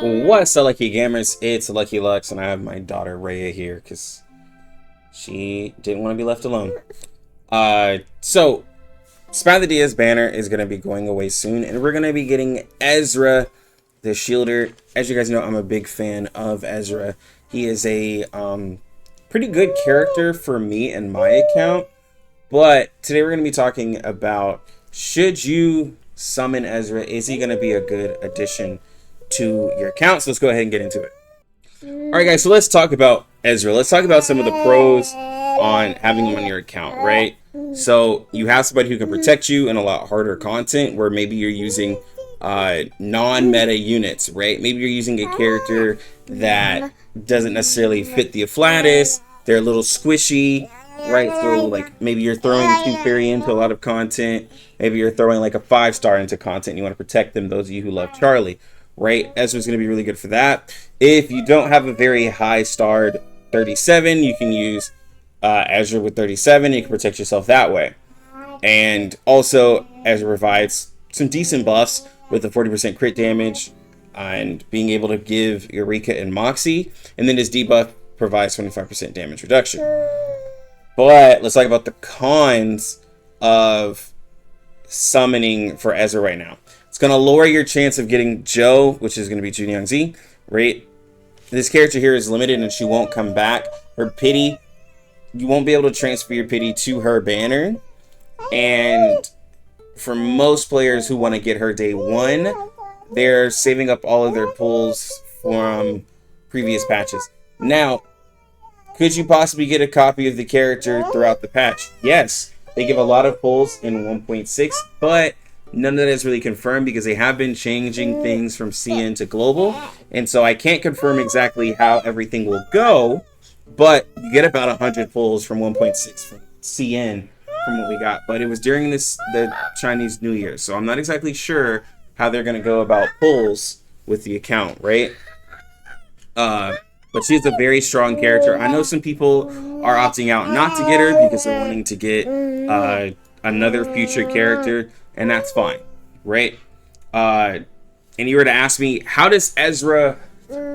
What's up, Lucky Gamers? It's Lucky Lux, and I have my daughter Rhea here because she didn't want to be left alone. So Spy the Diaz banner is going to be going away soon, and we're going to be getting Ezra, the Shielder. As you guys know, I'm a big fan of Ezra. He is a pretty good character for me and my account. But today we're going to be talking about, should you summon Ezra? Is he going to be a good addition to your account? So let's go ahead and get into it. Alright guys, so let's talk about Ezra. Let's talk about some of the pros on having him on your account, right? So you have somebody who can protect you in a lot harder content where maybe you're using non-meta units, right? Maybe you're using a character that doesn't necessarily fit the Afflatus. They're a little squishy, right? So like maybe you're throwing 2 fairy into a lot of content. Maybe you're throwing like a 5-star into content and you want to protect them, those of you who love Charlie, right? Ezra's going to be really good for that. If you don't have a very high starred 37, you can use Ezra with 37. You can protect yourself that way. And also Ezra provides some decent buffs with the 40% crit damage and being able to give Eureka and Moxie. And then his debuff provides 25% damage reduction. But let's talk about the cons of summoning for Ezra right now. It's going to lower your chance of getting Joe, which is going to be Junyoung Z, right? This character here is limited and she won't come back. Her pity, you won't be able to transfer your pity to her banner. And for most players who want to get her day 1, they're saving up all of their pulls from previous patches. Now, could you possibly get a copy of the character throughout the patch? Yes, they give a lot of pulls in 1.6, but none of that is really confirmed because they have been changing things from CN to global. And so I can't confirm exactly how everything will go, but you get about 100 pulls from 1.6 from CN from what we got. But it was during the Chinese New Year, so I'm not exactly sure how they're going to go about pulls with the account, right? But she's a very strong character. I know some people are opting out not to get her because they're wanting to get another future character, and that's fine, right? And you were to ask me, how does Ezra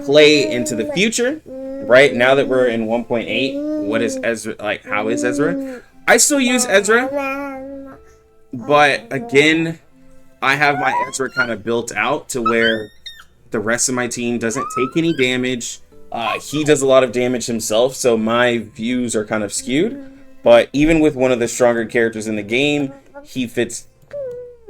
play into the future, right? Now that we're in 1.8, what is Ezra like? How is Ezra? I still use Ezra, but again, I have my Ezra kind of built out to where the rest of my team doesn't take any damage. He does a lot of damage himself, so my views are kind of skewed. But even with one of the stronger characters in the game, he fits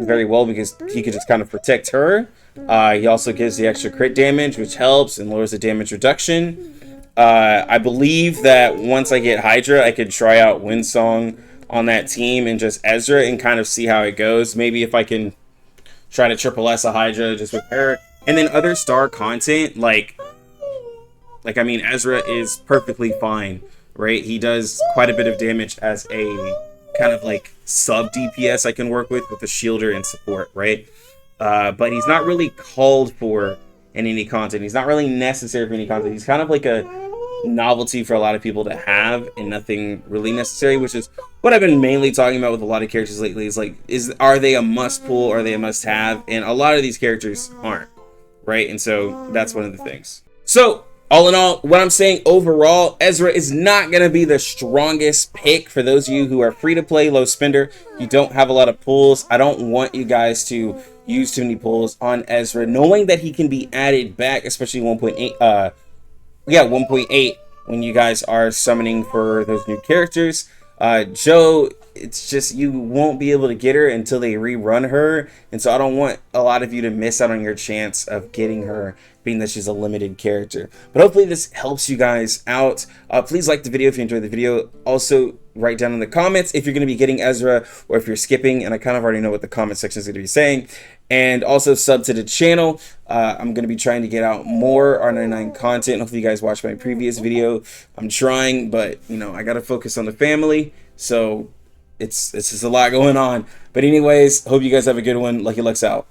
very well because he could just kind of protect her. He also gives the extra crit damage, which helps and lowers the damage reduction. I believe that once I get Hydra, I could try out Windsong on that team and just Ezra and kind of see how it goes. Maybe if I can try to triple S a Hydra just with her. And then other star content, I mean, Ezra is perfectly fine, right? He does quite a bit of damage as a kind of like sub DPS I can work with the shielder and support, right? But he's not really called for in any content. He's not really necessary for any content. He's kind of like a novelty for a lot of people to have and nothing really necessary, which is what I've been mainly talking about with a lot of characters lately. Is like, are they a must pull? Are they a must have? And a lot of these characters aren't, right? And so that's one of the things. So all in all, what I'm saying overall, Ezra is not going to be the strongest pick for those of you who are free to play, low spender. You don't have a lot of pulls. I don't want you guys to use too many pulls on Ezra, knowing that he can be added back, especially 1.8. 1.8 when you guys are summoning for those new characters. Joe, it's just you won't be able to get her until they rerun her, and so I don't want a lot of you to miss out on your chance of getting her, being that she's a limited character. But hopefully this helps you guys out. Please like the video if you enjoyed the video. Also write down in the comments if you're going to be getting Ezra or if you're skipping, and I kind of already know what the comment section is going to be saying. And also sub to the channel. I'm going to be trying to get out more R99 content. Hopefully you guys watched my previous video. I'm trying, but you know, I got to focus on the family, so it's just a lot going on. But anyways, hope you guys have a good one. Lucky Lux out.